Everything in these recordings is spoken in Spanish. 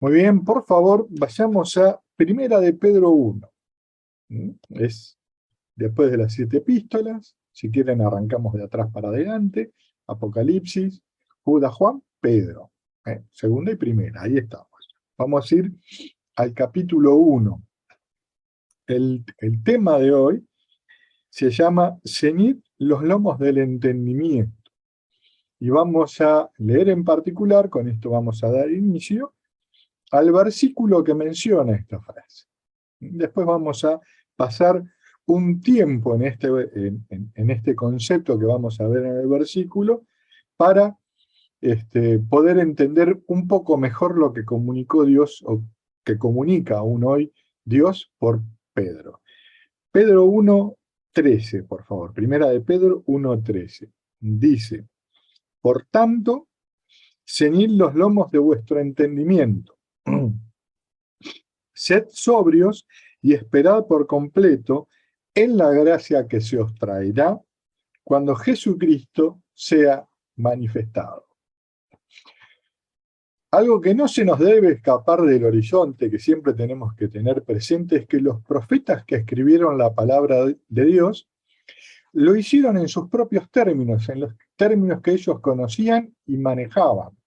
Muy bien, por favor, vayamos a Primera de Pedro 1. Es después de las 7 epístolas. Si quieren, arrancamos de atrás para adelante. Apocalipsis, Judas, Juan, Pedro. Segunda y primera, ahí estamos. Vamos a ir al capítulo 1. El tema de hoy se llama Ceñid los lomos del entendimiento. Y vamos a leer en particular, con esto vamos a dar inicio, al versículo que menciona esta frase. Después vamos a pasar un tiempo en este concepto que vamos a ver en el versículo para poder entender un poco mejor lo que comunicó Dios o que comunica aún hoy Dios por Pedro. Pedro 1:13, por favor. Primera de Pedro 1:13. Dice: por tanto, ceñid los lomos de vuestro entendimiento. Sed sobrios y esperad por completo en la gracia que se os traerá cuando Jesucristo sea manifestado. Algo que no se nos debe escapar del horizonte, que siempre tenemos que tener presente, es que los profetas que escribieron la palabra de Dios lo hicieron en sus propios términos, en los términos que ellos conocían y manejaban.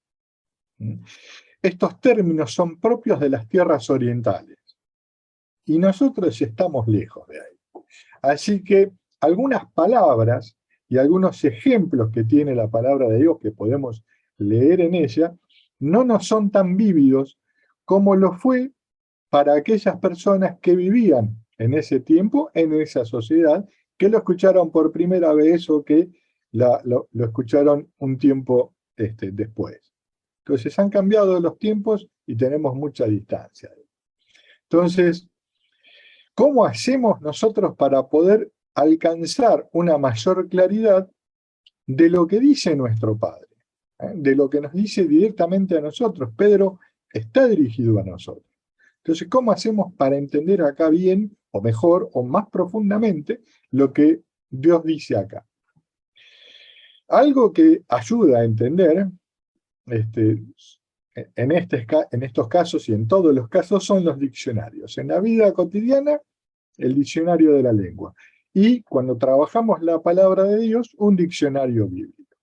Estos términos son propios de las tierras orientales y nosotros estamos lejos de ahí. Así que algunas palabras y algunos ejemplos que tiene la palabra de Dios que podemos leer en ella no nos son tan vívidos como lo fue para aquellas personas que vivían en ese tiempo, en esa sociedad, que lo escucharon por primera vez o que lo escucharon un tiempo después. Entonces han cambiado los tiempos y tenemos mucha distancia. Entonces, ¿cómo hacemos nosotros para poder alcanzar una mayor claridad de lo que dice nuestro Padre? De lo que nos dice directamente a nosotros. Pedro está dirigido a nosotros. Entonces, ¿cómo hacemos para entender acá bien, o mejor, o más profundamente, lo que Dios dice acá? Algo que ayuda a entender en estos casos y en todos los casos son los diccionarios. En la vida cotidiana, el diccionario de la lengua. Y cuando trabajamos la palabra de Dios, un diccionario bíblico.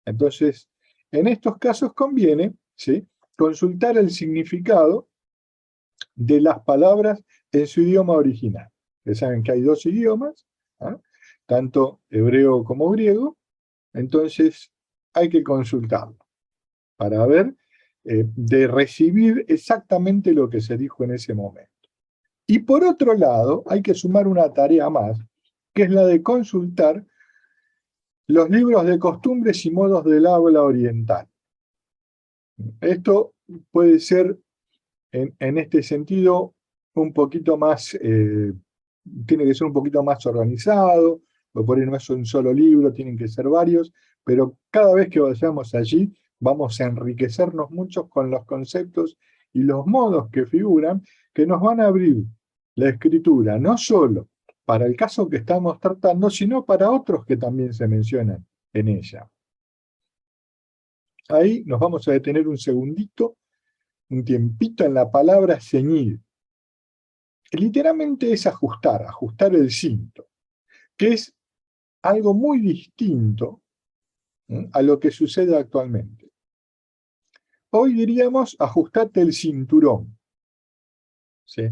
Entonces, en estos casos conviene, ¿sí?, consultar el significado de las palabras en su idioma original. Ustedes saben que hay dos idiomas, tanto hebreo como griego, entonces hay que consultarlo para ver, de recibir exactamente lo que se dijo en ese momento. Y por otro lado, hay que sumar una tarea más, que es la de consultar los libros de costumbres y modos del habla oriental. Esto puede ser, en este sentido, un poquito más, tiene que ser un poquito más organizado, o por ahí no es un solo libro, tienen que ser varios, pero cada vez que vayamos allí, vamos a enriquecernos mucho con los conceptos y los modos que figuran, que nos van a abrir la escritura, no solo para el caso que estamos tratando, sino para otros que también se mencionan en ella. Ahí nos vamos a detener un segundito, un tiempito en la palabra ceñir. Literalmente es ajustar el cinto, que es algo muy distinto a lo que sucede actualmente. Hoy diríamos ajustate el cinturón. ¿Sí?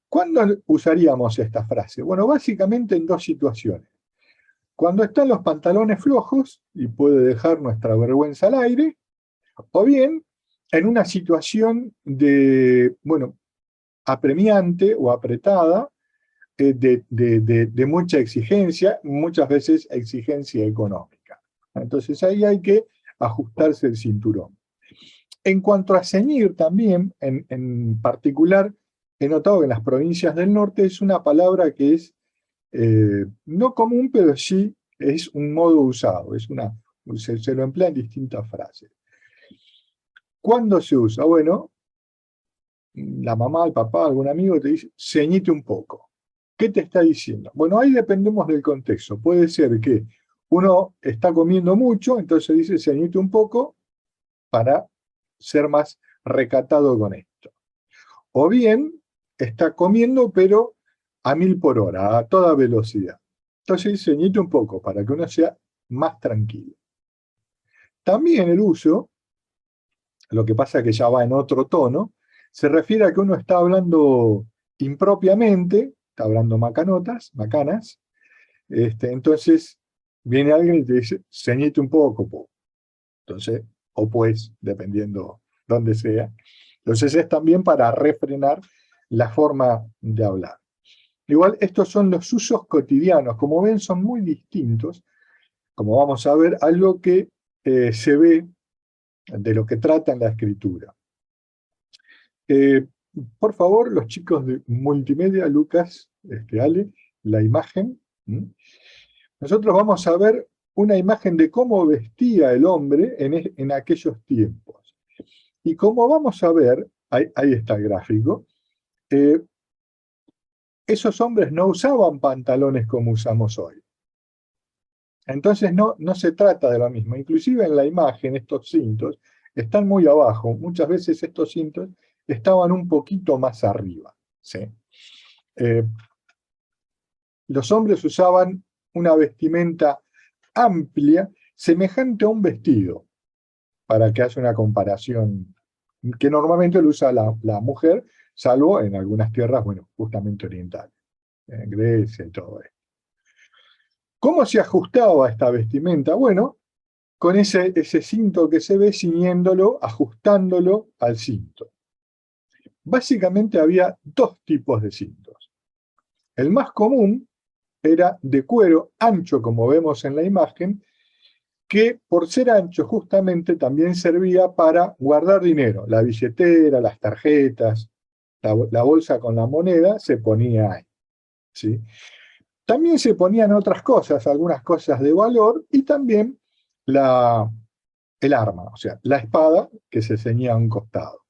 ¿Cuándo usaríamos esta frase? Bueno, básicamente en dos situaciones. Cuando están los pantalones flojos y puede dejar nuestra vergüenza al aire, o bien en una situación de, apremiante o apretada, de mucha exigencia, muchas veces exigencia económica. Entonces ahí hay que ajustarse el cinturón. En cuanto a ceñir también, en particular, he notado que en las provincias del norte es una palabra que es no común, pero sí es un modo usado, se lo emplea en distintas frases. ¿Cuándo se usa? Bueno, la mamá, el papá, algún amigo te dice, ceñite un poco. ¿Qué te está diciendo? Bueno, ahí dependemos del contexto. Puede ser que uno está comiendo mucho, entonces dice ceñite un poco para ser más recatado con esto. o bien está comiendo pero a 1000 por hora, a toda velocidad. Entonces ceñite un poco para que uno sea más tranquilo. También el uso, lo que pasa es que ya va en otro tono, se refiere a que uno está hablando impropiamente, está hablando macanas, entonces viene alguien y te dice, ceñite un poco, po. Entonces, o pues, dependiendo dónde sea. Entonces es también para refrenar la forma de hablar. Igual, estos son los usos cotidianos. Como ven, son muy distintos, como vamos a ver, a lo que se ve de lo que trata en la escritura. Por favor, los chicos de multimedia, Lucas, Ale, la imagen. Nosotros vamos a ver una imagen de cómo vestía el hombre en aquellos tiempos. Y como vamos a ver, ahí está el gráfico, esos hombres no usaban pantalones como usamos hoy. Entonces no se trata de lo mismo. Inclusive en la imagen estos cintos están muy abajo. Muchas veces estos cintos estaban un poquito más arriba. ¿Sí? Los hombres usaban una vestimenta amplia, semejante a un vestido, para que haya una comparación, que normalmente lo usa la mujer, salvo en algunas tierras, bueno, justamente orientales, en Grecia y todo esto. ¿Cómo se ajustaba esta vestimenta? Bueno, con ese cinto que se ve, ciñéndolo, ajustándolo al cinto. Básicamente había dos tipos de cintos. El más común era de cuero ancho, como vemos en la imagen, que por ser ancho justamente también servía para guardar dinero. La billetera, las tarjetas, la bolsa con la moneda se ponía ahí. ¿Sí? También se ponían otras cosas, algunas cosas de valor, y también el arma, o sea, la espada que se ceñía a un costado.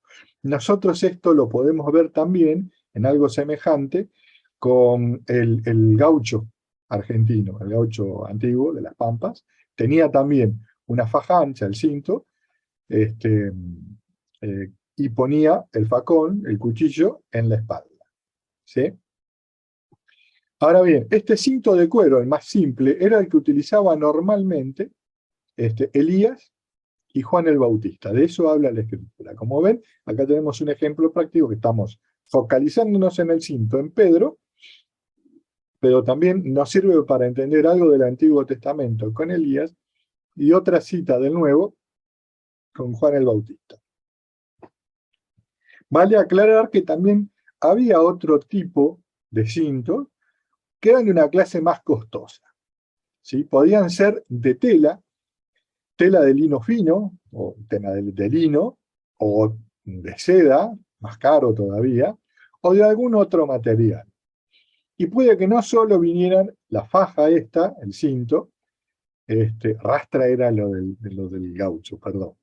Nosotros esto lo podemos ver también en algo semejante con el gaucho argentino, el gaucho antiguo de las Pampas. Tenía también una faja ancha, el cinto, y ponía el facón, el cuchillo, en la espalda. ¿Sí? Ahora bien, este cinto de cuero, el más simple, era el que utilizaba normalmente Elías y Juan el Bautista. De eso habla la Escritura. Como ven, acá tenemos un ejemplo práctico que estamos focalizándonos en el cinto, en Pedro, pero también nos sirve para entender algo del Antiguo Testamento con Elías y otra cita del Nuevo con Juan el Bautista. Vale aclarar que también había otro tipo de cintos que eran de una clase más costosa. ¿Sí? Podían ser de tela de lino fino, o tela de lino, o de seda, más caro todavía, o de algún otro material. Y puede que no solo vinieran la faja esta, el cinto, rastra era lo del gaucho, perdón.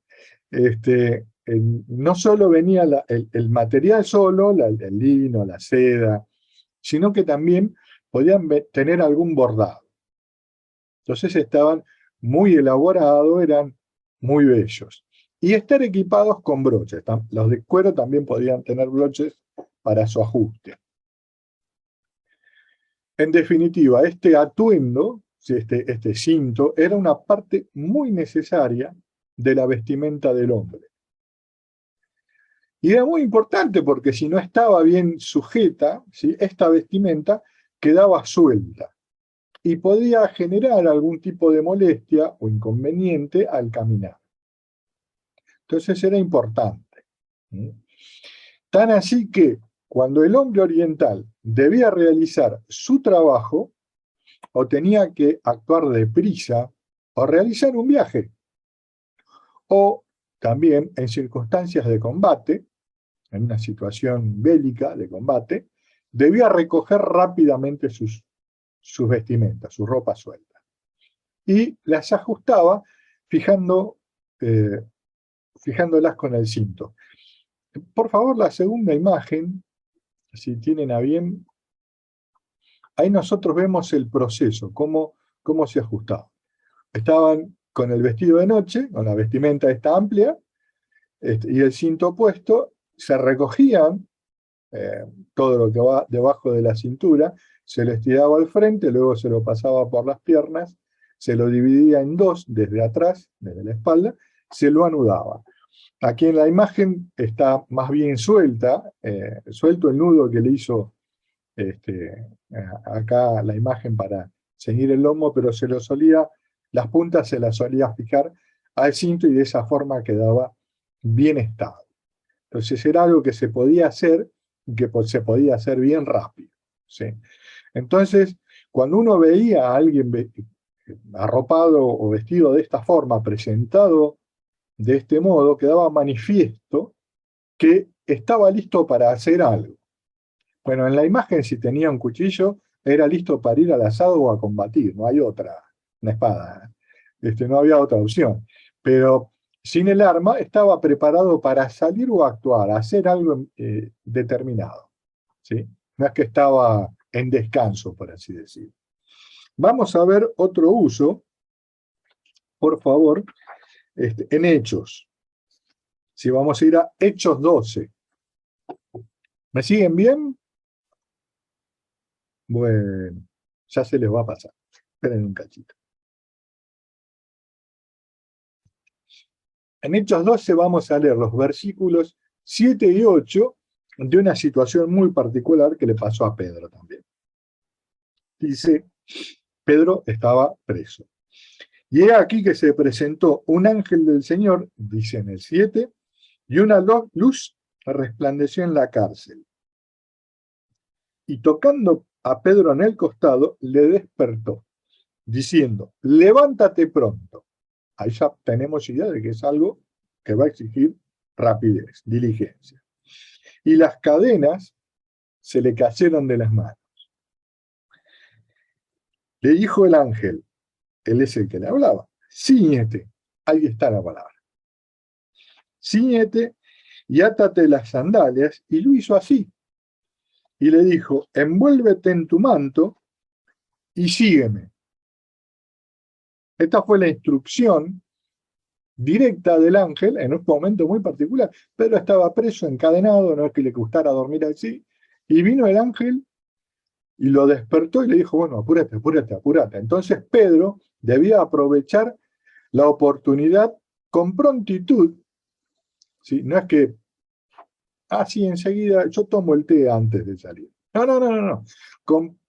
No solo venía el material solo, el lino, la seda, sino que también podían tener algún bordado. Entonces estaban muy elaborados, eran muy bellos. Y estar equipados con broches. Los de cuero también podían tener broches para su ajuste. En definitiva, este atuendo, este cinto, era una parte muy necesaria de la vestimenta del hombre. Y era muy importante porque si no estaba bien sujeta, ¿sí?, esta vestimenta quedaba suelta y podía generar algún tipo de molestia o inconveniente al caminar. Entonces era importante. Tan así que cuando el hombre oriental debía realizar su trabajo, o tenía que actuar deprisa, o realizar un viaje, o también en circunstancias de combate, en una situación bélica de combate, debía recoger rápidamente sus vestimentas, su ropa suelta. Y las ajustaba fijándolas con el cinto. Por favor, la segunda imagen, si tienen a bien, ahí nosotros vemos el proceso, cómo se ajustaba. Estaban con el vestido de noche, con la vestimenta esta amplia, y el cinto puesto, se recogían todo lo que va debajo de la cintura, se lo estiraba al frente, luego se lo pasaba por las piernas, se lo dividía en dos desde atrás, desde la espalda, se lo anudaba. Aquí en la imagen está más bien suelto el nudo que le hizo acá la imagen para ceñir el lomo, pero las puntas se las solía fijar al cinto y de esa forma quedaba bien estable. Entonces era algo que se podía hacer y que se podía hacer bien rápido, ¿sí? Entonces, cuando uno veía a alguien arropado o vestido de esta forma, presentado de este modo, quedaba manifiesto que estaba listo para hacer algo. Bueno, en la imagen, si tenía un cuchillo, era listo para ir al asado o a combatir, no hay otra, una espada, no había otra opción. Pero sin el arma estaba preparado para salir o actuar, hacer algo determinado, ¿sí? No es que estaba en descanso, por así decirlo. Vamos a ver otro uso, por favor, en Hechos. Si vamos a ir a Hechos 12. ¿Me siguen bien? Bueno, ya se les va a pasar. Esperen un cachito. En Hechos 12 vamos a leer los versículos 7 y 8 de una situación muy particular que le pasó a Pedro también. Dice, Pedro estaba preso. Y he aquí que se presentó un ángel del Señor, dice en el 7, y una luz resplandeció en la cárcel. Y tocando a Pedro en el costado, le despertó, diciendo, levántate pronto. Ahí ya tenemos idea de que es algo que va a exigir rapidez, diligencia. Y las cadenas se le cayeron de las manos. Le dijo el ángel, él es el que le hablaba, cíñete, ahí está la palabra. Cíñete y átate las sandalias, y lo hizo así. Y le dijo, envuélvete en tu manto y sígueme. Esta fue la instrucción directa del ángel en un momento muy particular. Pedro estaba preso, encadenado, no es que le gustara dormir así, y vino el ángel y lo despertó y le dijo, bueno, apúrate, apúrate, apúrate. Entonces Pedro debía aprovechar la oportunidad con prontitud, ¿sí? No es que, sí, enseguida, yo tomo el té antes de salir. No.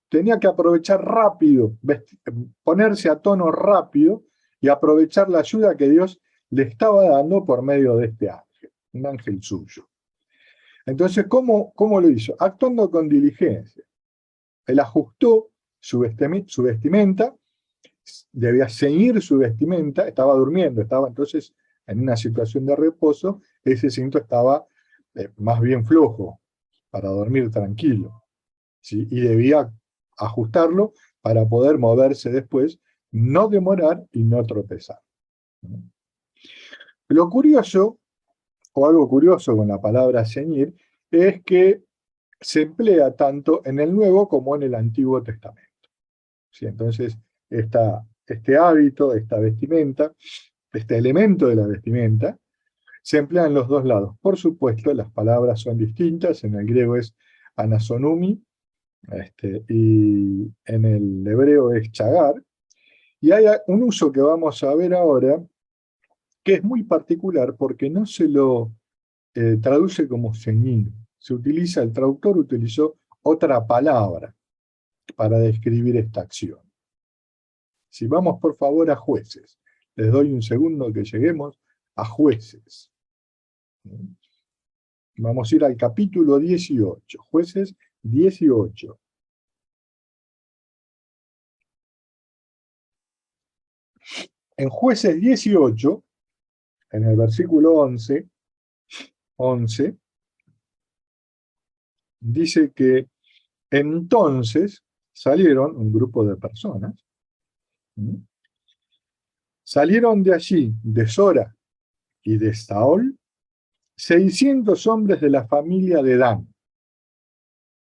Tenía que aprovechar rápido, ponerse a tono rápido y aprovechar la ayuda que Dios le estaba dando por medio de este ángel, un ángel suyo. Entonces, ¿cómo lo hizo? Actuando con diligencia. Él ajustó su vestimenta, debía ceñir su vestimenta, estaba durmiendo, estaba entonces en una situación de reposo, ese cinto estaba más bien flojo, para dormir tranquilo, ¿sí? Y debía ajustarlo para poder moverse después, no demorar y no tropezar. Lo curioso, o algo curioso con la palabra ceñir, es que se emplea tanto en el Nuevo como en el Antiguo Testamento. ¿Sí? Entonces, este hábito, esta vestimenta, este elemento de la vestimenta, se emplea en los dos lados. Por supuesto, las palabras son distintas, en el griego es anasonumi, y en el hebreo es chagar, y hay un uso que vamos a ver ahora que es muy particular porque no se lo traduce como ceñir. El traductor utilizó otra palabra para describir esta acción. Si vamos por favor a Jueces, les doy un segundo que lleguemos a Jueces. Vamos a ir al capítulo 18, Jueces 18. En Jueces 18, en el versículo 11, dice que entonces salieron un grupo de personas, salieron de allí, de Sora y de Saúl, 600 hombres de la familia de Dan.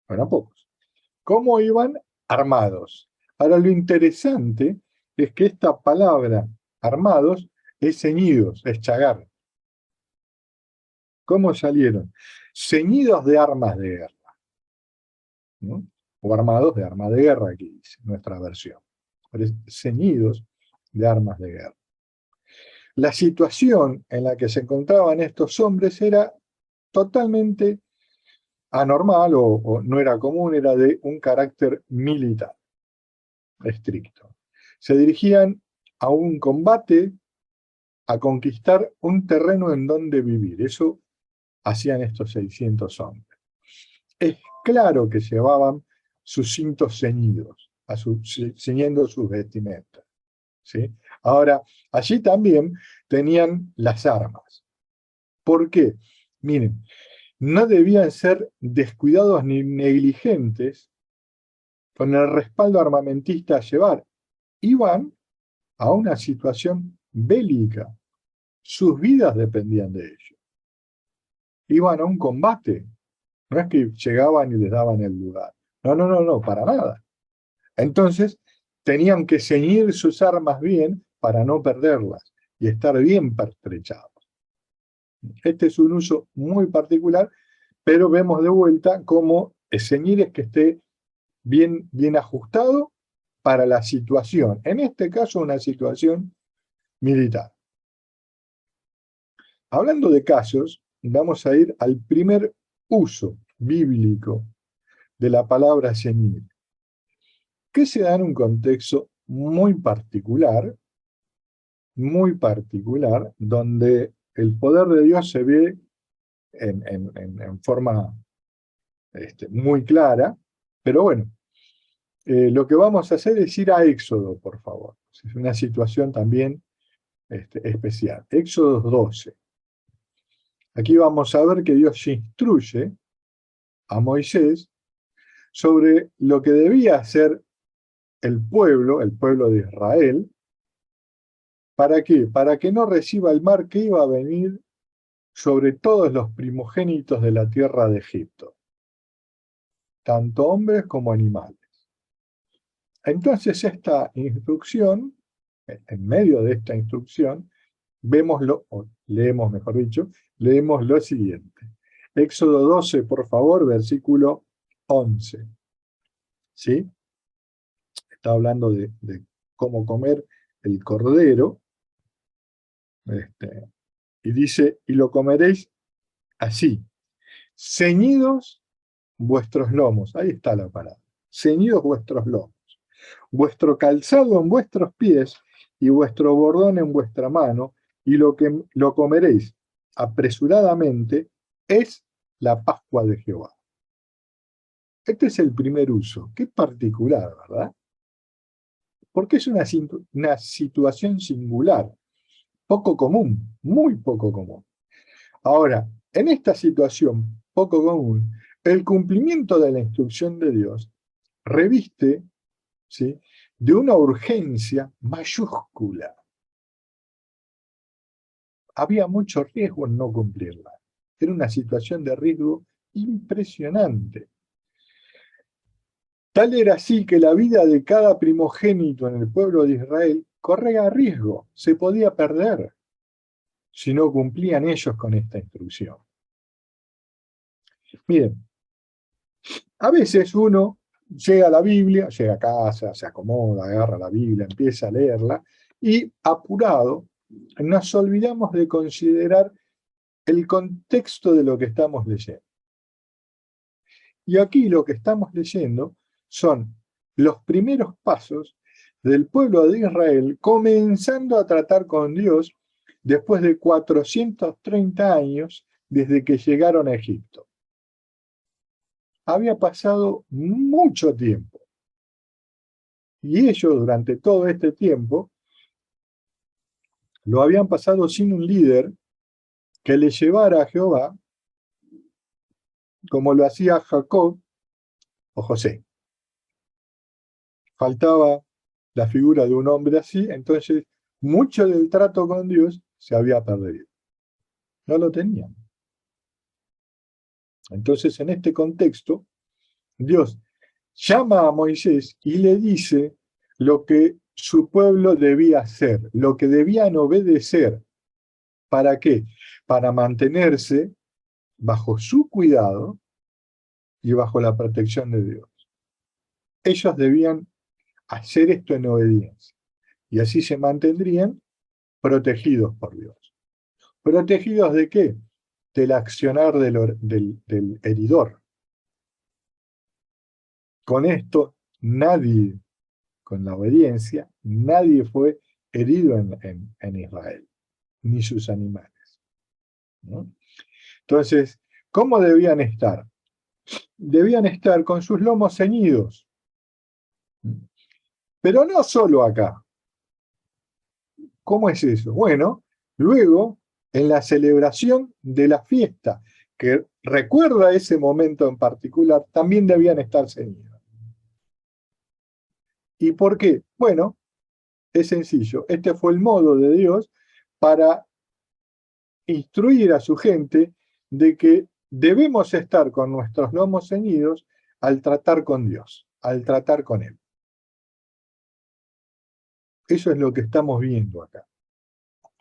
Bueno, pocos. ¿Cómo iban? Armados. Ahora, lo interesante es que esta palabra, armados, es ceñidos, es chagar. ¿Cómo salieron? Ceñidos de armas de guerra. ¿no? O armados de arma de guerra, aquí dice nuestra versión. Ceñidos de armas de guerra. La situación en la que se encontraban estos hombres era totalmente anormal o no era común, era de un carácter militar estricto. Se dirigían a un combate, a conquistar un terreno en donde vivir. Eso hacían estos 600 hombres. Es claro que llevaban sus cintos ceñidos, ceñiendo sus vestimentas, ¿sí? Ahora, allí también tenían las armas. ¿Por qué? Miren, no debían ser descuidados ni negligentes con el respaldo armamentista a llevar. Iban a una situación bélica. Sus vidas dependían de ello. Iban a un combate. No es que llegaban y les daban el lugar. No, para nada. Entonces, tenían que ceñir sus armas bien para no perderlas y estar bien pertrechados. Este es un uso muy particular, pero vemos de vuelta cómo ceñir es que esté bien ajustado para la situación. En este caso, una situación militar. Hablando de casos, vamos a ir al primer uso bíblico de la palabra ceñir, que se da en un contexto muy particular, donde el poder de Dios se ve en forma muy clara, pero bueno, lo que vamos a hacer es ir a Éxodo, por favor. Es una situación también especial. Éxodo 12. Aquí vamos a ver que Dios instruye a Moisés sobre lo que debía hacer el pueblo de Israel. ¿Para qué? Para que no reciba el mar que iba a venir sobre todos los primogénitos de la tierra de Egipto, tanto hombres como animales. Entonces esta instrucción, en medio de esta instrucción, leemos lo siguiente. Éxodo 12, por favor, versículo 11. ¿Sí? Está hablando de cómo comer el cordero. Y dice, y lo comeréis así, ceñidos vuestros lomos. Ahí está la palabra. Ceñidos vuestros lomos. Vuestro calzado en vuestros pies y vuestro bordón en vuestra mano, y lo que lo comeréis apresuradamente es la Pascua de Jehová. Este es el primer uso. Qué particular, ¿verdad? Porque es una situación singular, poco común, muy poco común. Ahora, en esta situación poco común, el cumplimiento de la instrucción de Dios reviste, ¿sí?, de una urgencia mayúscula. Había mucho riesgo en no cumplirla. Era una situación de riesgo impresionante. Tal era así que la vida de cada primogénito en el pueblo de Israel corría riesgo, se podía perder si no cumplían ellos con esta instrucción. Miren, a veces uno llega a la Biblia, llega a casa, se acomoda, agarra la Biblia, empieza a leerla, y apurado nos olvidamos de considerar el contexto de lo que estamos leyendo. Y aquí lo que estamos leyendo son los primeros pasos del pueblo de Israel comenzando a tratar con Dios después de 430 años desde que llegaron a Egipto. Había pasado mucho tiempo. Y ellos durante todo este tiempo lo habían pasado sin un líder que les llevara a Jehová como lo hacía Jacob o José. Faltaba la figura de un hombre así, entonces mucho del trato con Dios se había perdido. No lo tenían. Entonces, en este contexto, Dios llama a Moisés y le dice lo que su pueblo debía hacer, lo que debían obedecer. ¿Para qué? Para mantenerse bajo su cuidado y bajo la protección de Dios. ellos debían hacer esto en obediencia. Y así se mantendrían protegidos por Dios. ¿Protegidos de qué? Del accionar del heridor. Con esto, nadie, con la obediencia, nadie fue herido en Israel, ni sus animales, ¿no? Entonces, ¿cómo debían estar? Debían estar con sus lomos ceñidos. Pero no solo acá. ¿Cómo es eso? Bueno, luego, en la celebración de la fiesta, que recuerda ese momento en particular, también debían estar ceñidos. ¿Y por qué? Bueno, es sencillo. Este fue el modo de Dios para instruir a su gente de que debemos estar con nuestros lomos ceñidos al tratar con Dios, al tratar con Él. Eso es lo que estamos viendo acá,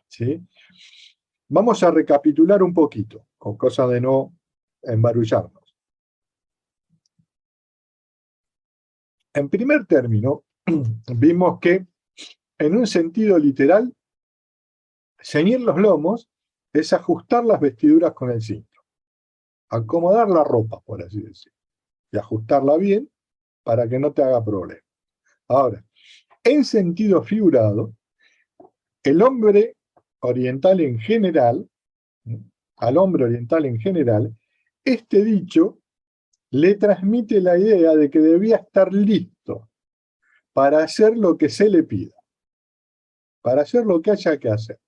¿sí? Vamos a recapitular un poquito, con cosa de no embarullarnos. En primer término, vimos que en un sentido literal, ceñir los lomos es ajustar las vestiduras con el cinto, acomodar la ropa, por así decirlo, y ajustarla bien para que no te haga problema. Ahora, en sentido figurado, el hombre oriental en general, al hombre oriental en general, este dicho le transmite la idea de que debía estar listo para hacer lo que se le pida, para hacer lo que haya que hacer.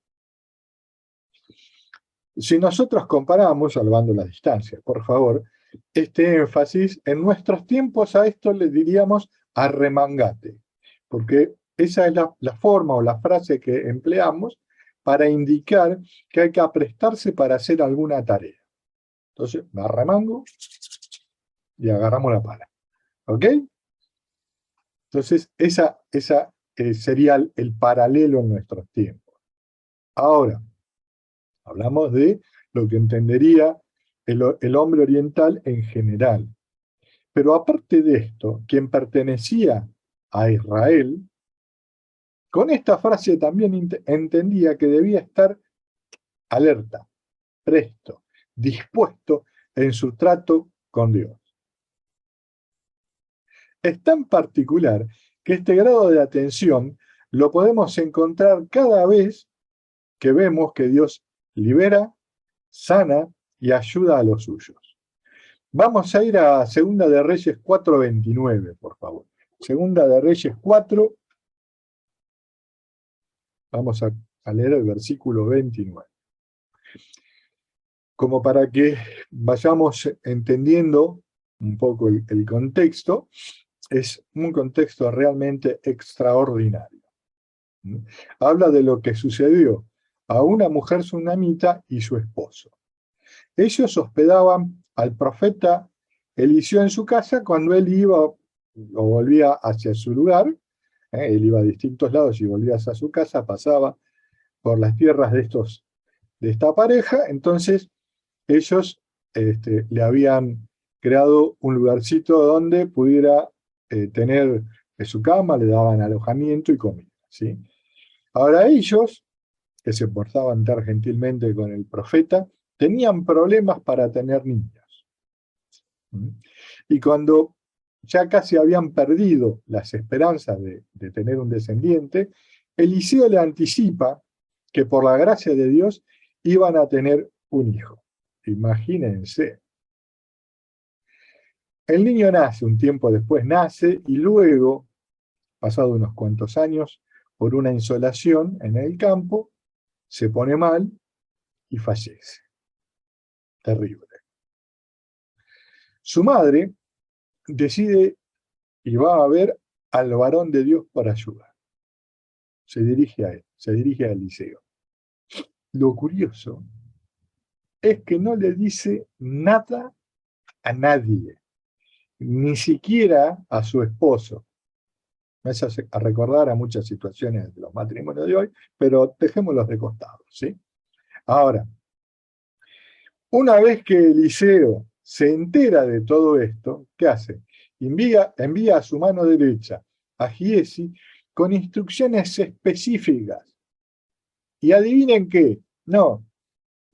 Si nosotros comparamos, salvando la distancia, por favor, este énfasis, en nuestros tiempos a esto le diríamos arremangate, porque esa es la forma o la frase que empleamos para indicar que hay que aprestarse para hacer alguna tarea. Entonces, me arremango y agarramos la pala. ¿Ok? Entonces, esa sería el paralelo en nuestros tiempos. Ahora, hablamos de lo que entendería el hombre oriental en general. Pero aparte de esto, quien pertenecía a Israel, con esta frase también entendía que debía estar alerta, presto, dispuesto en su trato con Dios. Es tan particular que este grado de atención lo podemos encontrar cada vez que vemos que Dios libera, sana y ayuda a los suyos. Vamos a ir a Segunda de Reyes 4:29, por favor. Segunda de Reyes 4, vamos a leer el versículo 29. Como para que vayamos entendiendo un poco el contexto, es un contexto realmente extraordinario. Habla de lo que sucedió a una mujer sunamita y su esposo. Ellos hospedaban al profeta Eliseo en su casa cuando él iba o volvía hacia su lugar. Él iba a distintos lados y volvía hacia su casa, pasaba por las tierras de esta pareja. Entonces ellos le habían creado un lugarcito donde pudiera tener su cama, le daban alojamiento y comida, ¿sí? Ahora ellos, que se portaban tan gentilmente con el profeta, tenían problemas para tener niños. Y cuando ya casi habían perdido las esperanzas de tener un descendiente, Eliseo le anticipa que por la gracia de Dios iban a tener un hijo. Imagínense. El niño nace, un tiempo después nace, y luego, pasado unos cuantos años, por una insolación en el campo, se pone mal y fallece. Terrible. Su madre decide y va a ver al varón de Dios para ayudar. Se dirige a él, se dirige a Eliseo. Lo curioso es que no le dice nada a nadie, ni siquiera a su esposo. Me hace a recordar a muchas situaciones de los matrimonios de hoy, pero dejémoslos de costado, ¿sí? Ahora, una vez que Eliseo se entera de todo esto, ¿qué hace? envía a su mano derecha a Giezi con instrucciones específicas. Y adivinen qué, no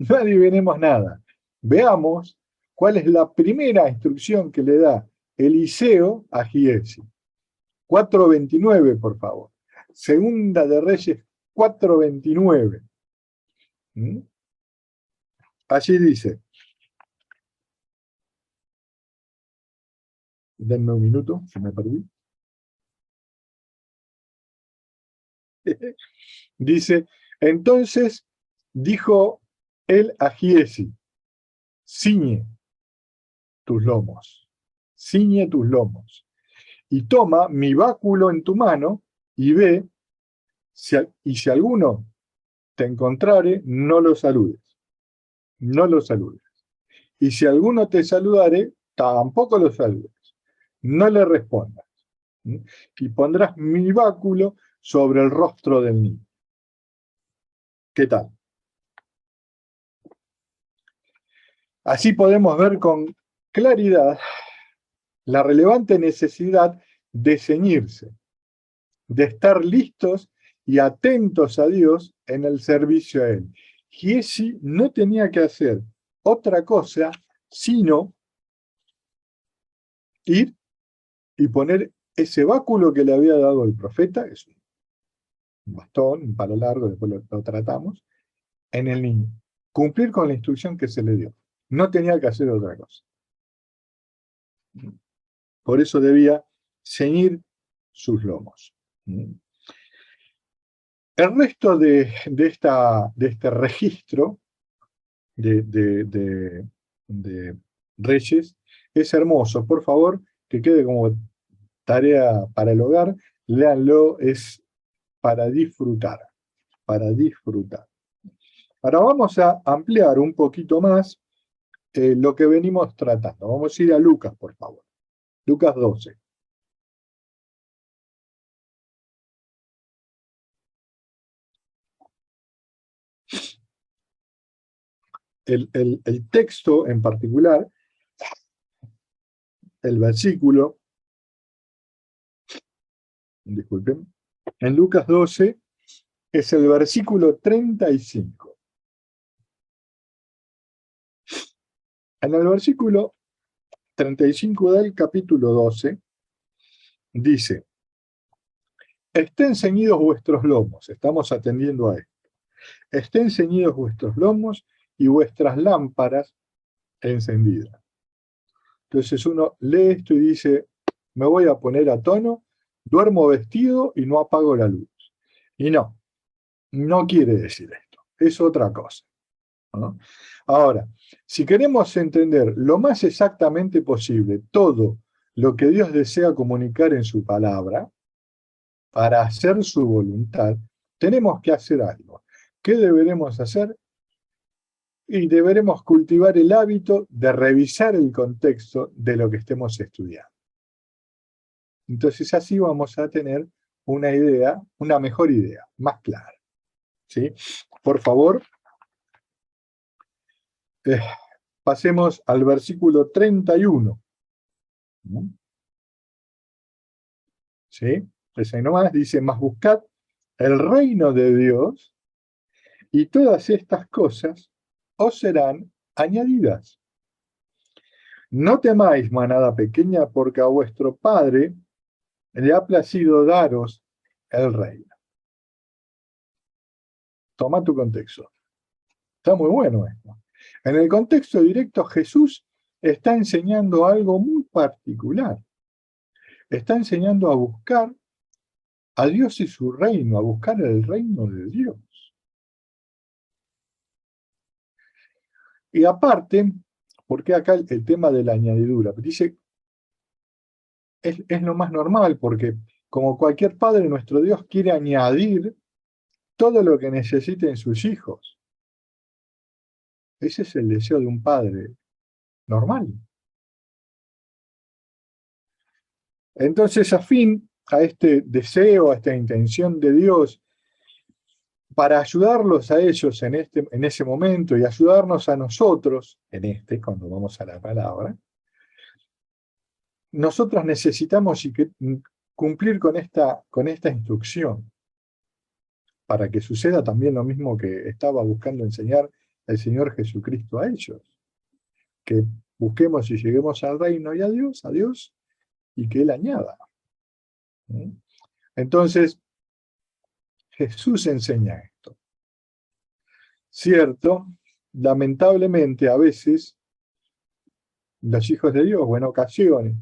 adivinemos nada. Veamos cuál es la primera instrucción que le da Eliseo a Giezi. 4:29, por favor. Segunda de Reyes 4:29. Allí dice, denme un minuto, se me perdí. Dice, entonces dijo él a Giezi, ciñe tus lomos, y toma mi báculo en tu mano y ve, y si alguno te encontrare, no lo saludes. Y si alguno te saludare, tampoco lo saludes. No le respondas. Y pondrás mi báculo sobre el rostro del niño. ¿Qué tal? Así podemos ver con claridad la relevante necesidad de ceñirse, de estar listos y atentos a Dios en el servicio a Él. Giezi no tenía que hacer otra cosa sino ir y poner ese báculo que le había dado el profeta, es un bastón, un palo largo, después lo tratamos, en el niño. Cumplir con la instrucción que se le dio. No tenía que hacer otra cosa. Por eso debía ceñir sus lomos. El resto de este registro de Reyes es hermoso. Por favor, que quede como tarea para el hogar, léanlo, es para disfrutar, Ahora vamos a ampliar un poquito más lo que venimos tratando. Vamos a ir a Lucas, por favor. Lucas 12. El texto en particular, el versículo, disculpen, en Lucas 12 es el versículo 35. En el versículo 35 del capítulo 12 dice, estén ceñidos vuestros lomos, estamos atendiendo a esto, estén ceñidos vuestros lomos y vuestras lámparas encendidas. Entonces uno lee esto y dice, me voy a poner a tono, duermo vestido y no apago la luz. Y no quiere decir esto, es otra cosa, ¿no? Ahora, si queremos entender lo más exactamente posible todo lo que Dios desea comunicar en su palabra, para hacer su voluntad, tenemos que hacer algo. ¿Qué deberemos hacer? Y deberemos cultivar el hábito de revisar el contexto de lo que estemos estudiando. Entonces así vamos a tener una idea, una mejor idea, más clara. ¿Sí? Por favor, pasemos al versículo 31. ¿Sí? Pues ahí nomás dice, mas buscad el reino de Dios y todas estas cosas os serán añadidas. No temáis, manada pequeña, porque a vuestro Padre le ha placido daros el reino. Toma tu contexto. Está muy bueno esto. En el contexto directo, Jesús está enseñando algo muy particular. Está enseñando a buscar a Dios y su reino, a buscar el reino de Dios. Y aparte, porque acá el tema de la añadidura, dice, es lo más normal, porque como cualquier padre, nuestro Dios quiere añadir todo lo que necesiten sus hijos. Ese es el deseo de un padre normal. Entonces, afín a este deseo, a esta intención de Dios, para ayudarlos a ellos en ese momento y ayudarnos a nosotros, cuando vamos a la palabra, nosotros necesitamos cumplir con esta instrucción para que suceda también lo mismo que estaba buscando enseñar el Señor Jesucristo a ellos. Que busquemos y lleguemos al reino y a Dios, y que Él añada. Entonces, Jesús enseña esto. Cierto, lamentablemente a veces los hijos de Dios, o en ocasiones,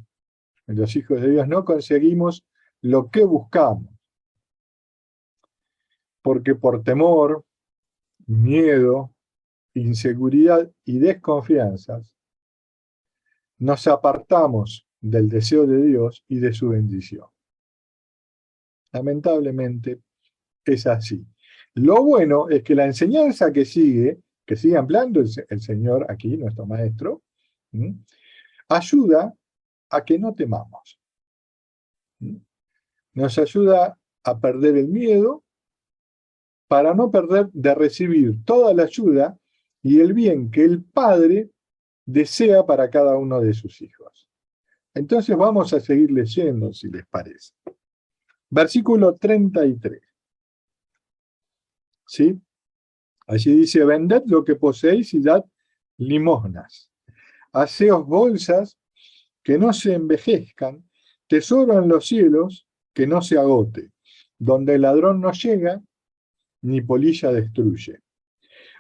los hijos de Dios no conseguimos lo que buscamos. Porque por temor, miedo, inseguridad y desconfianzas, nos apartamos del deseo de Dios y de su bendición. Lamentablemente es así. Lo bueno es que la enseñanza que sigue ampliando el Señor aquí, nuestro Maestro, ayuda a que no temamos. Nos ayuda a perder el miedo para no perder de recibir toda la ayuda y el bien que el Padre desea para cada uno de sus hijos. Entonces vamos a seguir leyendo, si les parece. Versículo 33. ¿Sí? Allí dice: vended lo que poseéis y dad limosnas. Haceos bolsas que no se envejezcan, tesoro en los cielos que no se agote, donde el ladrón no llega, ni polilla destruye.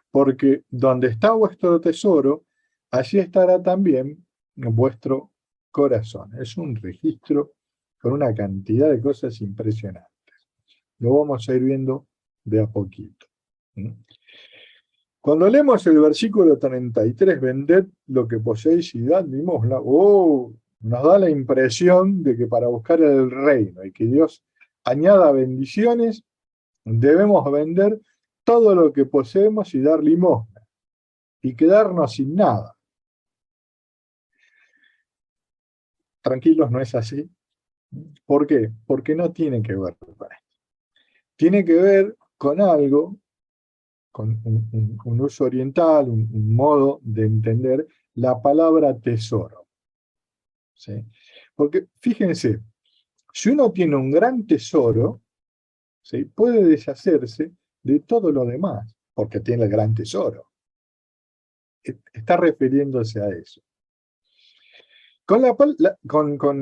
Porque donde está vuestro tesoro, allí estará también vuestro corazón. Es un registro con una cantidad de cosas impresionantes. Lo vamos a ir viendo de a poquito. Cuando leemos el versículo 33, vended lo que poseéis y dad limosna, nos da la impresión de que para buscar el reino y que Dios añada bendiciones, debemos vender todo lo que poseemos y dar limosna, y quedarnos sin nada. Tranquilos, no es así. ¿Por qué? Porque no tiene que ver con esto. Tiene que ver con algo, con un uso oriental, un modo de entender la palabra tesoro. ¿Sí? Porque fíjense, si uno tiene un gran tesoro, ¿sí?, puede deshacerse de todo lo demás, porque tiene el gran tesoro. Está refiriéndose a eso. Con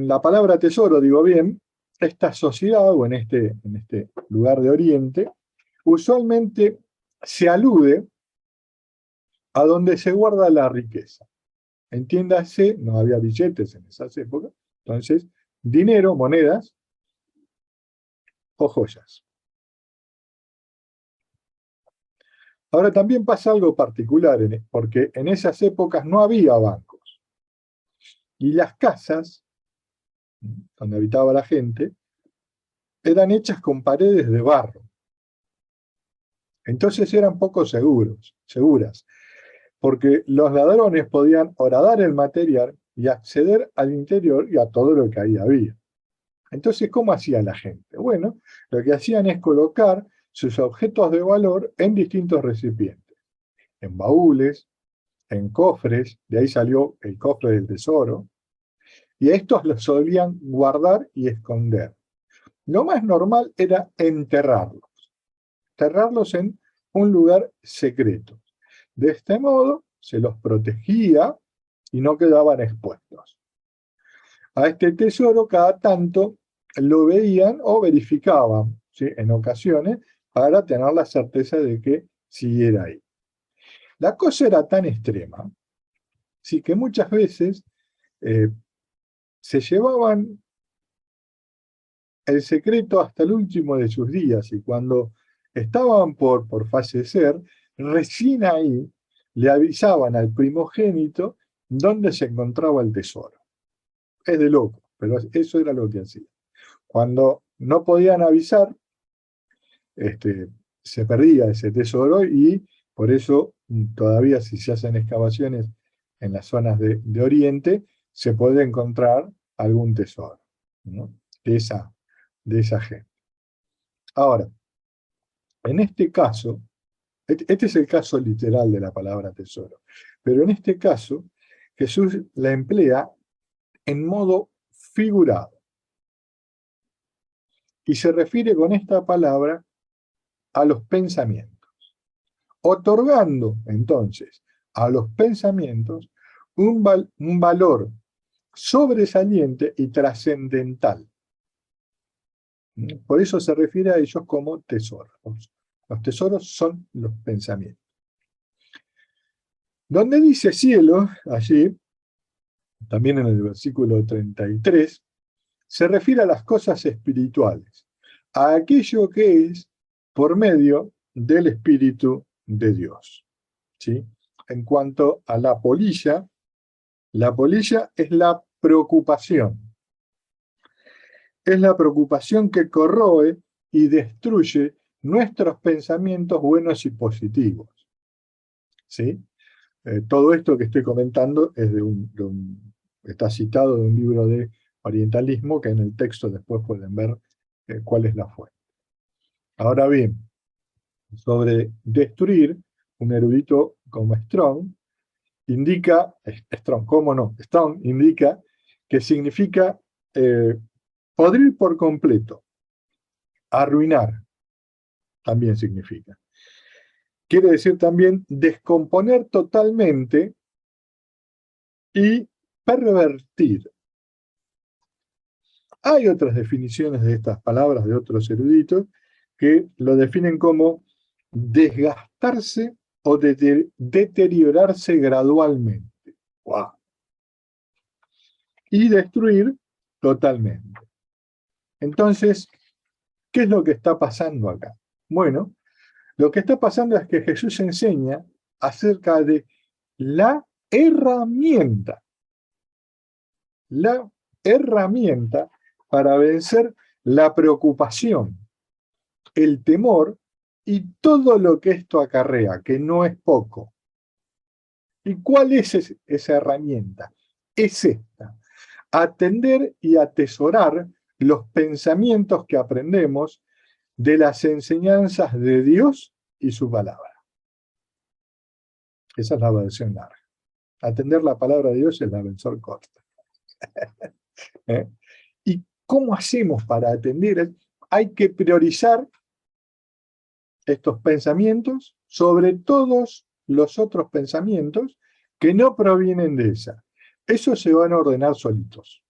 la palabra tesoro, digo bien, esta sociedad, o en este lugar de Oriente, usualmente se alude a donde se guarda la riqueza. Entiéndase, no había billetes en esas épocas, entonces, dinero, monedas o joyas. Ahora también pasa algo particular, porque en esas épocas no había bancos. Y las casas, donde habitaba la gente, eran hechas con paredes de barro. Entonces eran poco seguras, porque los ladrones podían horadar el material y acceder al interior y a todo lo que ahí había. Entonces, ¿cómo hacía la gente? Bueno, lo que hacían es colocar sus objetos de valor en distintos recipientes, en baúles, en cofres, de ahí salió el cofre del tesoro, y estos los solían guardar y esconder. Lo más normal era enterrarlos en un lugar secreto. De este modo se los protegía y no quedaban expuestos. A este tesoro cada tanto lo veían o verificaban, ¿sí?, en ocasiones, para tener la certeza de que siguiera ahí. La cosa era tan extrema, sí, que muchas veces se llevaban el secreto hasta el último de sus días, y cuando estaban por fallecer, recién ahí le avisaban al primogénito dónde se encontraba el tesoro. Es de loco, pero eso era lo que hacían. Cuando no podían avisar, se perdía ese tesoro, y por eso todavía, si se hacen excavaciones en las zonas de Oriente, se puede encontrar algún tesoro, ¿no?, de esa gente. Ahora, en este caso, este es el caso literal de la palabra tesoro, pero en este caso Jesús la emplea en modo figurado. Y se refiere con esta palabra a los pensamientos, otorgando entonces a los pensamientos un valor sobresaliente y trascendental. Por eso se refiere a ellos como tesoros. Los tesoros son los pensamientos. Donde dice cielo, allí, también en el versículo 33, se refiere a las cosas espirituales, a aquello que es por medio del Espíritu de Dios. ¿Sí? En cuanto a la polilla es la preocupación. Es la preocupación que corroe y destruye nuestros pensamientos buenos y positivos. ¿Sí? Todo esto que estoy comentando es está citado de un libro de orientalismo que en el texto después pueden ver cuál es la fuente. Ahora bien, sobre destruir, un erudito como Strong indica, Strong indica que significa podrir por completo, arruinar, también significa. Quiere decir también descomponer totalmente y pervertir. Hay otras definiciones de estas palabras de otros eruditos que lo definen como desgastarse o deteriorarse gradualmente. ¡Wow! Y destruir totalmente. Entonces, ¿qué es lo que está pasando acá? Bueno, lo que está pasando es que Jesús enseña acerca de la herramienta para vencer la preocupación, el temor y todo lo que esto acarrea, que no es poco. ¿Y cuál es esa herramienta? Es esta: atender y atesorar los pensamientos que aprendemos de las enseñanzas de Dios y su palabra. Esa es la versión larga. Atender la palabra de Dios es la versión corta. ¿Y cómo hacemos para atender? Hay que priorizar estos pensamientos sobre todos los otros pensamientos que no provienen de esa. Esos se van a ordenar solitos.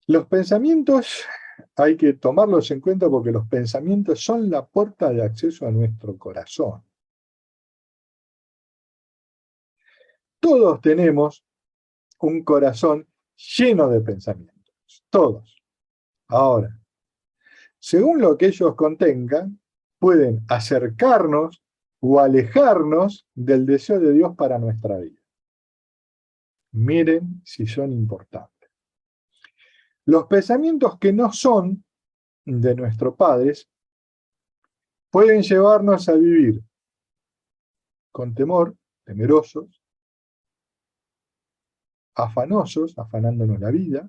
Los pensamientos hay que tomarlos en cuenta porque los pensamientos son la puerta de acceso a nuestro corazón. Todos tenemos un corazón lleno de pensamientos. Todos. Ahora, según lo que ellos contengan, pueden acercarnos o alejarnos del deseo de Dios para nuestra vida. Miren si son importantes. Los pensamientos que no son de nuestros padres pueden llevarnos a vivir con temor, temerosos, afanosos, afanándonos la vida,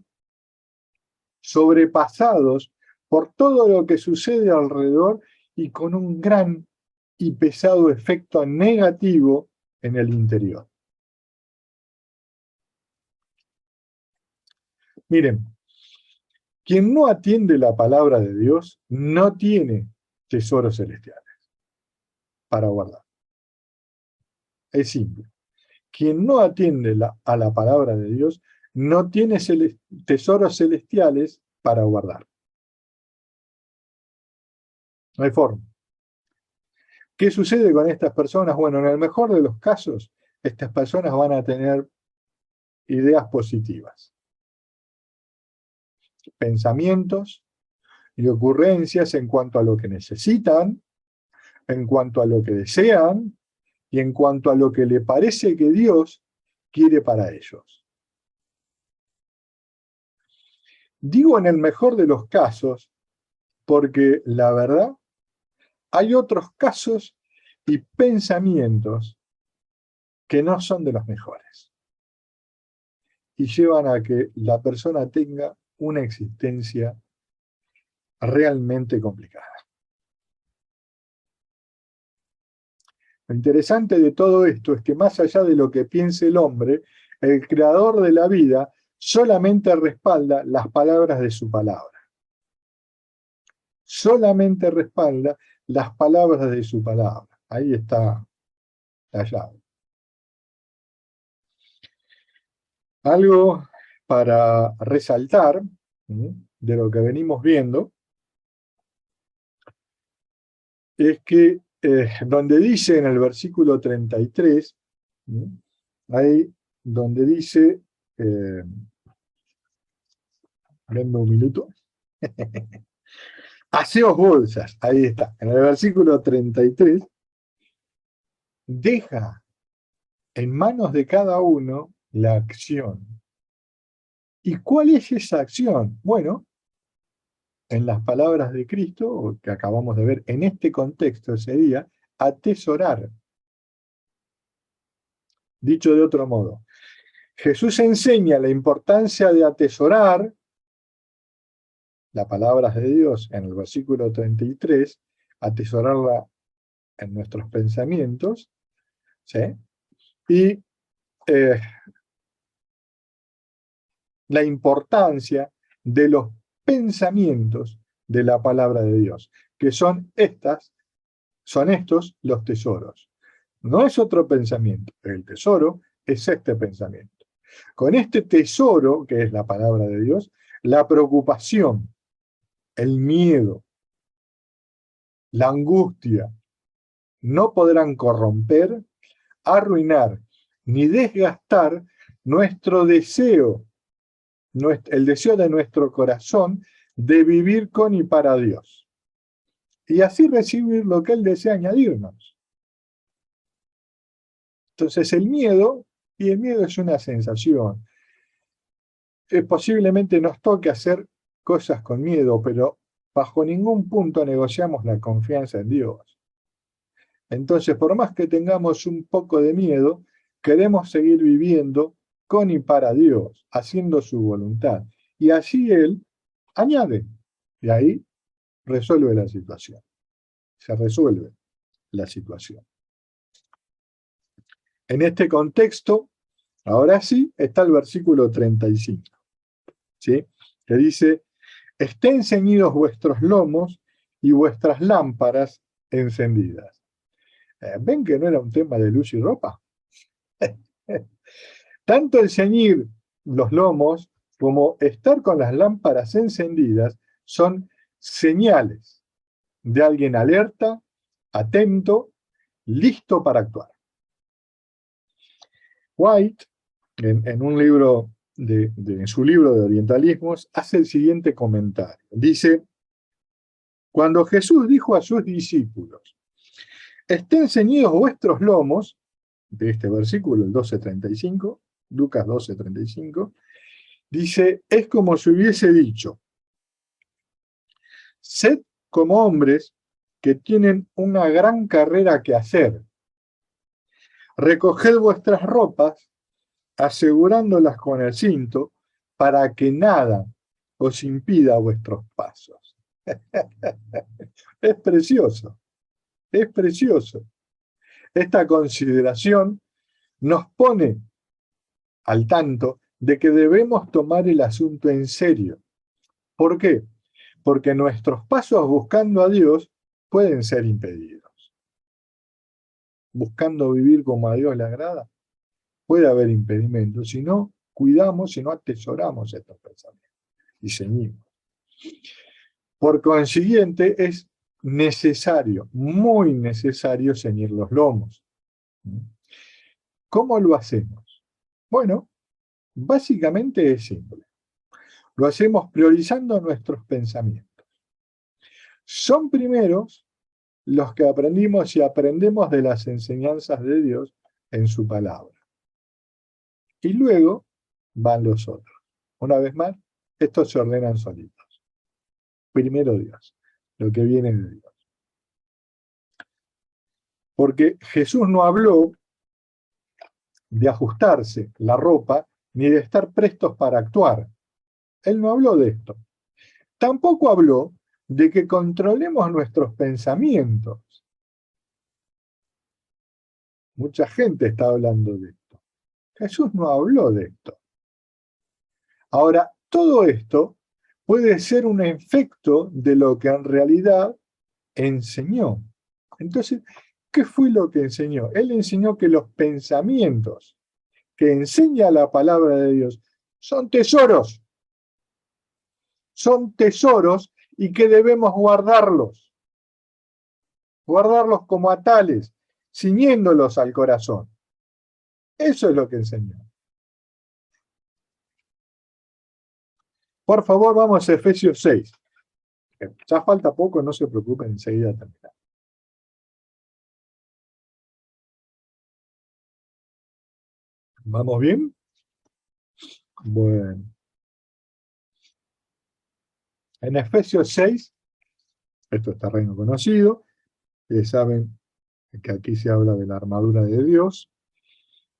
sobrepasados por todo lo que sucede alrededor y con un gran y pesado efecto negativo en el interior. Miren, quien no atiende la palabra de Dios no tiene tesoros celestiales para guardar. Es simple. Quien no atiende a la palabra de Dios no tiene tesoros celestiales para guardar. No hay forma. ¿Qué sucede con estas personas? Bueno, en el mejor de los casos, estas personas van a tener ideas positivas, pensamientos y ocurrencias en cuanto a lo que necesitan, en cuanto a lo que desean y en cuanto a lo que le parece que Dios quiere para ellos. Digo en el mejor de los casos porque la verdad hay otros casos y pensamientos que no son de los mejores y llevan a que la persona tenga una existencia realmente complicada. Lo interesante de todo esto es que más allá de lo que piense el hombre, el creador de la vida solamente respalda las palabras de su palabra. Solamente respalda las palabras de su palabra. Ahí está la llave. Algo para resaltar de lo que venimos viendo es que donde dice en el versículo 33, ahí donde dice, denme un minuto, haceos bolsas, ahí está, en el versículo 33, deja en manos de cada uno la acción. ¿Y cuál es esa acción? Bueno, en las palabras de Cristo, que acabamos de ver en este contexto, sería atesorar. Dicho de otro modo, Jesús enseña la importancia de atesorar las palabras de Dios en el versículo 33, atesorarla en nuestros pensamientos, ¿sí? Y la importancia de los pensamientos de la palabra de Dios, que son estos los tesoros. No es otro pensamiento, el tesoro es este pensamiento. Con este tesoro, que es la palabra de Dios, la preocupación, el miedo, la angustia, no podrán corromper, arruinar, ni desgastar nuestro deseo, el deseo de nuestro corazón de vivir con y para Dios. Y así recibir lo que Él desea añadirnos. Entonces el miedo es una sensación. Posiblemente nos toque hacer cosas con miedo, pero bajo ningún punto negociamos la confianza en Dios. Entonces, por más que tengamos un poco de miedo, queremos seguir viviendo con y para Dios, haciendo su voluntad. Y así Él añade, y ahí resuelve la situación. Se resuelve la situación. En este contexto, ahora sí, está el versículo 35, ¿sí? Que dice, estén ceñidos vuestros lomos y vuestras lámparas encendidas. ¿Ven que no era un tema de luz y ropa? Tanto el ceñir los lomos como estar con las lámparas encendidas son señales de alguien alerta, atento, listo para actuar. White, en un libro en su libro de orientalismos, hace el siguiente comentario. Dice, cuando Jesús dijo a sus discípulos, estén ceñidos vuestros lomos, de este versículo, el 12:35, Lucas 12:35, dice, es como si hubiese dicho, sed como hombres que tienen una gran carrera que hacer. Recoged vuestras ropas, asegurándolas con el cinto, para que nada os impida vuestros pasos. Es precioso, es precioso. Esta consideración nos pone al tanto de que debemos tomar el asunto en serio. ¿Por qué? Porque nuestros pasos buscando a Dios pueden ser impedidos. Buscando vivir como a Dios le agrada, puede haber impedimentos si no cuidamos, si no atesoramos estos pensamientos y ceñimos. Por consiguiente, es necesario, muy necesario, ceñir los lomos. ¿Cómo lo hacemos? Bueno, básicamente es simple. Lo hacemos priorizando nuestros pensamientos. Son primeros los que aprendimos y aprendemos de las enseñanzas de Dios en su palabra. Y luego van los otros. Una vez más, estos se ordenan solitos. Primero Dios, lo que viene de Dios. Porque Jesús no habló de ajustarse la ropa ni de estar prestos para actuar. Él no habló de esto. Tampoco habló de que controlemos nuestros pensamientos. Mucha gente está hablando de esto. Jesús no habló de esto. Ahora, todo esto puede ser un efecto de lo que en realidad enseñó. Entonces, ¿qué fue lo que enseñó? Él enseñó que los pensamientos que enseña la palabra de Dios son tesoros y que debemos guardarlos como a tales, ciñéndolos al corazón. Eso es lo que enseñó. Por favor, vamos a Efesios 6. Ya falta poco, no se preocupen, enseguida terminamos. ¿Vamos bien? Bueno. En Efesios 6, esto es terreno conocido, saben que aquí se habla de la armadura de Dios.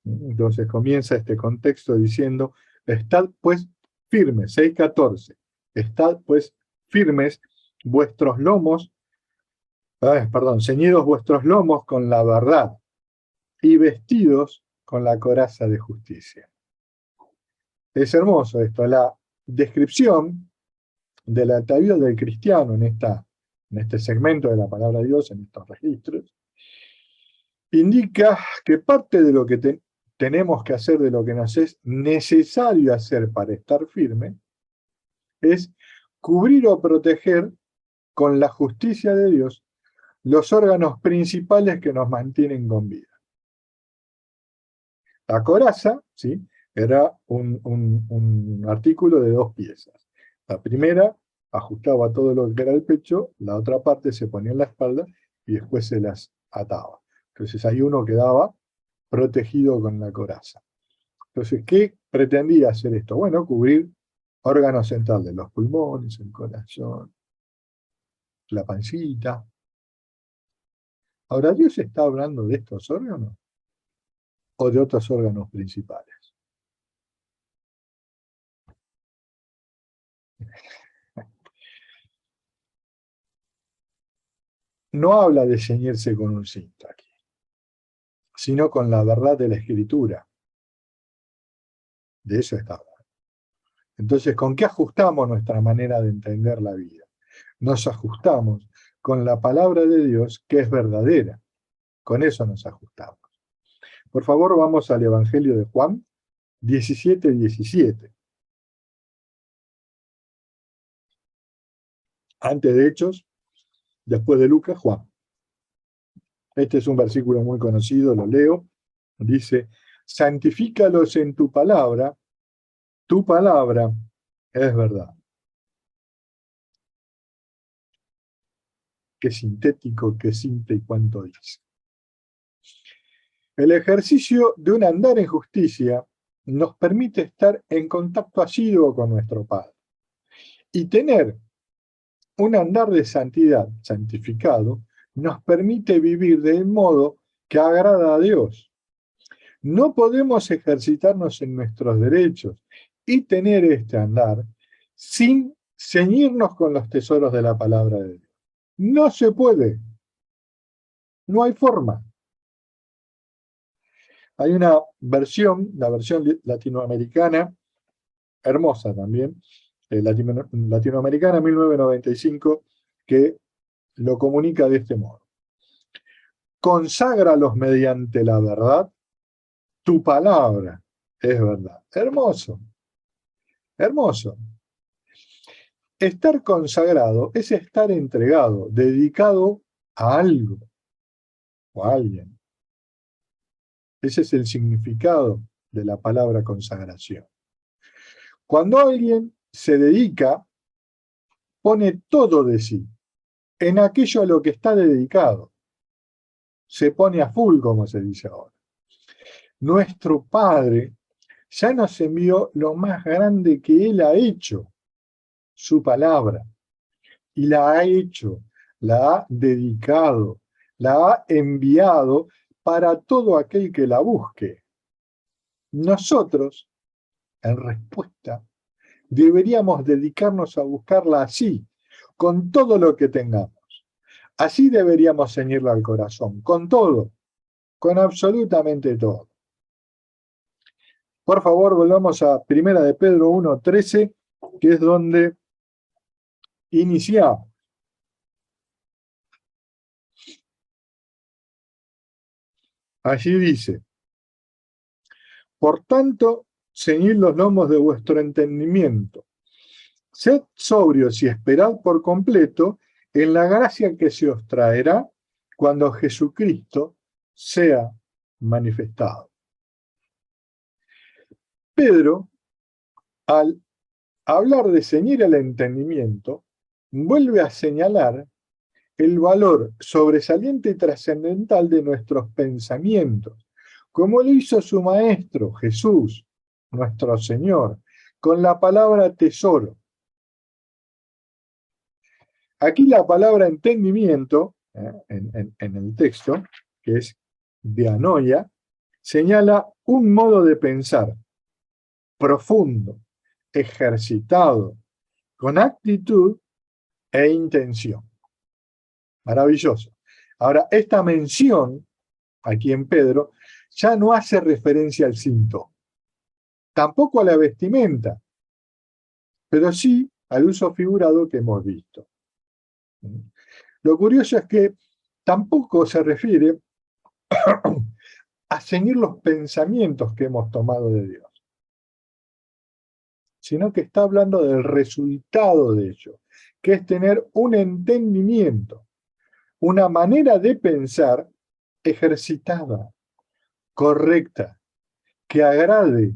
Entonces comienza este contexto diciendo, estad pues firmes, 6:14, estad pues firmes vuestros lomos, ceñidos vuestros lomos con la verdad y vestidos con la coraza de justicia. Es hermoso esto, la descripción del atavío del cristiano en este segmento de la palabra de Dios, en estos registros, indica que parte de lo que tenemos que hacer, de lo que nos es necesario hacer para estar firme, es cubrir o proteger con la justicia de Dios los órganos principales que nos mantienen con vida. La coraza, ¿sí?, era un artículo de 2 piezas. La primera ajustaba todo lo que era el pecho, la otra parte se ponía en la espalda y después se las ataba. Entonces ahí uno quedaba protegido con la coraza. Entonces, ¿qué pretendía hacer esto? Bueno, cubrir órganos centrales, los pulmones, el corazón, la pancita. Ahora, ¿Dios está hablando de estos órganos o de otros órganos principales? No habla de ceñirse con un cinto aquí, sino con la verdad de la Escritura. De eso está hablando. Entonces, ¿con qué ajustamos nuestra manera de entender la vida? Nos ajustamos con la palabra de Dios, que es verdadera. Con eso nos ajustamos. Por favor, vamos al Evangelio de Juan 17:17. Antes de Hechos, después de Lucas, Juan. Este es un versículo muy conocido, lo leo. Dice, santifícalos en tu palabra es verdad. Qué sintético, qué simple y cuánto dice. El ejercicio de un andar en justicia nos permite estar en contacto asiduo con nuestro Padre y tener un andar de santidad, santificado, nos permite vivir de modo que agrada a Dios. No podemos ejercitarnos en nuestros derechos y tener este andar sin ceñirnos con los tesoros de la palabra de Dios. No se puede. No hay forma. Hay una versión, la versión latinoamericana, hermosa también, latinoamericana 1995, que lo comunica de este modo. Conságralos mediante la verdad, tu palabra es verdad. Hermoso, hermoso. Estar consagrado es estar entregado, dedicado a algo o a alguien. Ese es el significado de la palabra consagración. Cuando alguien se dedica, pone todo de sí en aquello a lo que está dedicado. Se pone a full, como se dice ahora. Nuestro Padre ya nos envió lo más grande que Él ha hecho, su palabra, y la ha hecho, la ha dedicado, la ha enviado para todo aquel que la busque. Nosotros, en respuesta, deberíamos dedicarnos a buscarla así, con todo lo que tengamos. Así deberíamos ceñirla al corazón, con todo, con absolutamente todo. Por favor, volvamos a 1 de Pedro 1:13, que es donde iniciamos. Allí dice: por tanto, ceñid los lomos de vuestro entendimiento. Sed sobrios y esperad por completo en la gracia que se os traerá cuando Jesucristo sea manifestado. Pedro, al hablar de ceñir el entendimiento, vuelve a señalar el valor sobresaliente y trascendental de nuestros pensamientos, como lo hizo su Maestro, Jesús, nuestro Señor, con la palabra tesoro. Aquí la palabra entendimiento, en el texto, que es dianoia, señala un modo de pensar profundo, ejercitado, con actitud e intención. Maravilloso. Ahora, esta mención, aquí en Pedro, ya no hace referencia al cinto, tampoco a la vestimenta, pero sí al uso figurado que hemos visto. Lo curioso es que tampoco se refiere a ceñir los pensamientos que hemos tomado de Dios, sino que está hablando del resultado de ello, que es tener un entendimiento, una manera de pensar ejercitada, correcta, que agrade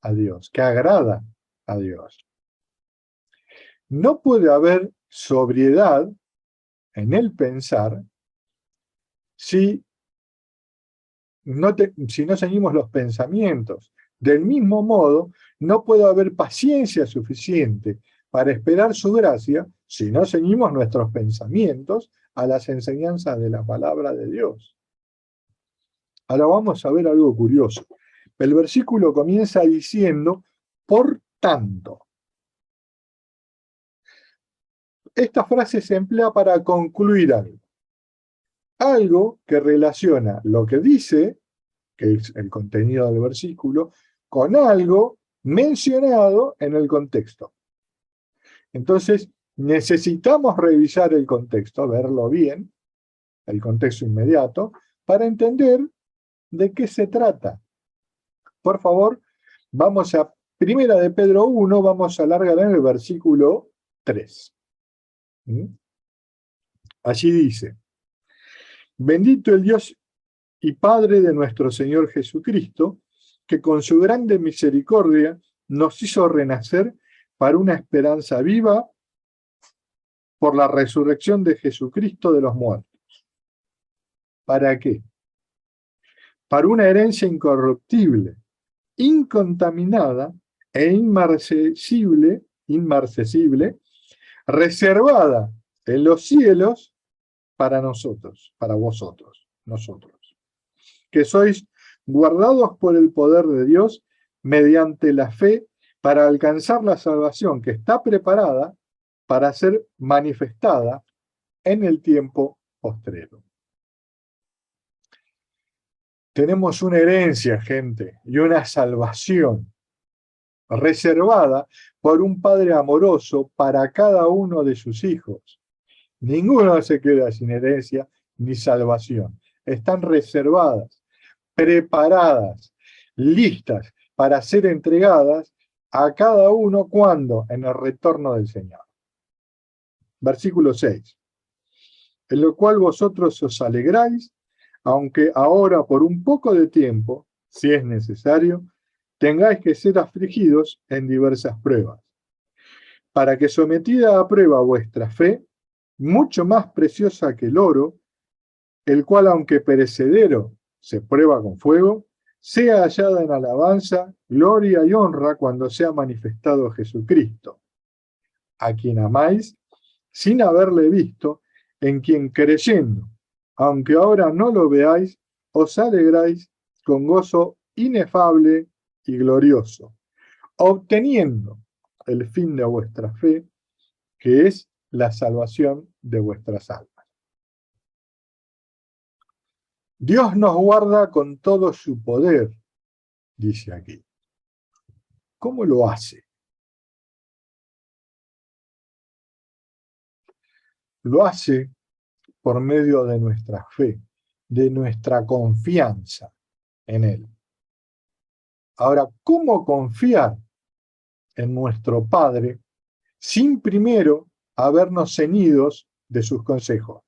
a Dios, que agrada a Dios. No puede haber sobriedad en el pensar si no ceñimos los pensamientos. Del mismo modo, no puede haber paciencia suficiente para esperar su gracia si no ceñimos nuestros pensamientos a las enseñanzas de la palabra de Dios. Ahora vamos a ver algo curioso. El versículo comienza diciendo, por tanto. Esta frase se emplea para concluir algo. Algo que relaciona lo que dice, que es el contenido del versículo, con algo mencionado en el contexto. Entonces, necesitamos revisar el contexto, verlo bien, el contexto inmediato, para entender de qué se trata. Por favor, vamos a 1 de Pedro 1, vamos a alargar en el versículo 3. Allí dice: bendito el Dios y Padre de nuestro Señor Jesucristo, que con su grande misericordia nos hizo renacer para una esperanza viva por la resurrección de Jesucristo de los muertos. ¿Para qué? Para una herencia incorruptible, incontaminada e inmarcesible, reservada en los cielos para nosotros, para vosotros, nosotros, que sois guardados por el poder de Dios mediante la fe para alcanzar la salvación que está preparada para ser manifestada en el tiempo postrero. Tenemos una herencia, gente, y una salvación reservada por un Padre amoroso para cada uno de sus hijos. Ninguno se queda sin herencia ni salvación. Están reservadas, preparadas, listas para ser entregadas a cada uno cuando, en el retorno del Señor. Versículo 6. En lo cual vosotros os alegráis, aunque ahora por un poco de tiempo, si es necesario, tengáis que ser afligidos en diversas pruebas, para que sometida a prueba vuestra fe, mucho más preciosa que el oro, el cual aunque perecedero se prueba con fuego, sea hallada en alabanza, gloria y honra cuando sea manifestado Jesucristo, a quien amáis sin haberle visto, en quien creyendo, aunque ahora no lo veáis, os alegráis con gozo inefable y glorioso, obteniendo el fin de vuestra fe, que es la salvación de vuestras almas. Dios nos guarda con todo su poder, dice aquí. ¿Cómo lo hace? Lo hace por medio de nuestra fe, de nuestra confianza en Él. Ahora, ¿cómo confiar en nuestro Padre sin primero habernos ceñidos de sus consejos?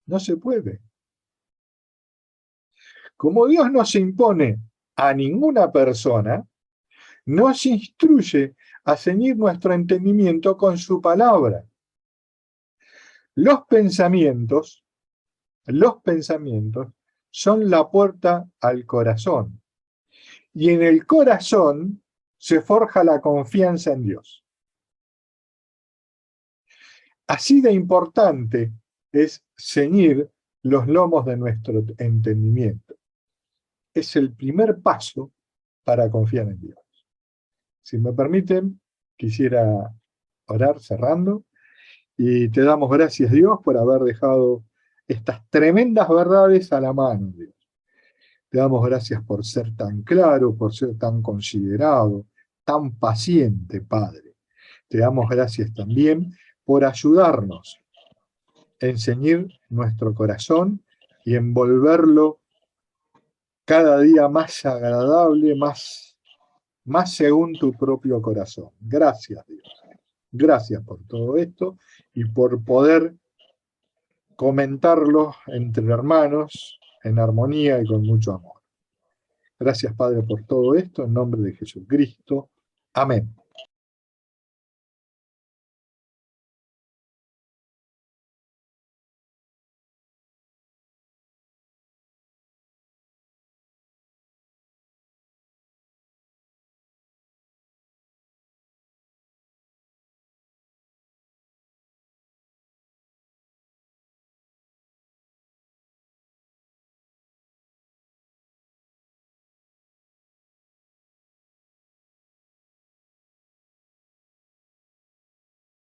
No se puede. Como Dios no se impone a ninguna persona, nos instruye a ceñir nuestro entendimiento con su palabra. Los pensamientos son la puerta al corazón. Y en el corazón se forja la confianza en Dios. Así de importante es ceñir los lomos de nuestro entendimiento. Es el primer paso para confiar en Dios. Si me permiten, quisiera orar cerrando. Y te damos gracias, Dios, por haber dejado estas tremendas verdades a la mano, Dios. Te damos gracias por ser tan claro, por ser tan considerado, tan paciente, Padre. Te damos gracias también por ayudarnos a enceñir nuestro corazón y envolverlo cada día más agradable, más según tu propio corazón. Gracias, Dios. Gracias por todo esto y por poder comentarlo entre hermanos en armonía y con mucho amor. Gracias, Padre, por todo esto, en nombre de Jesucristo. Amén.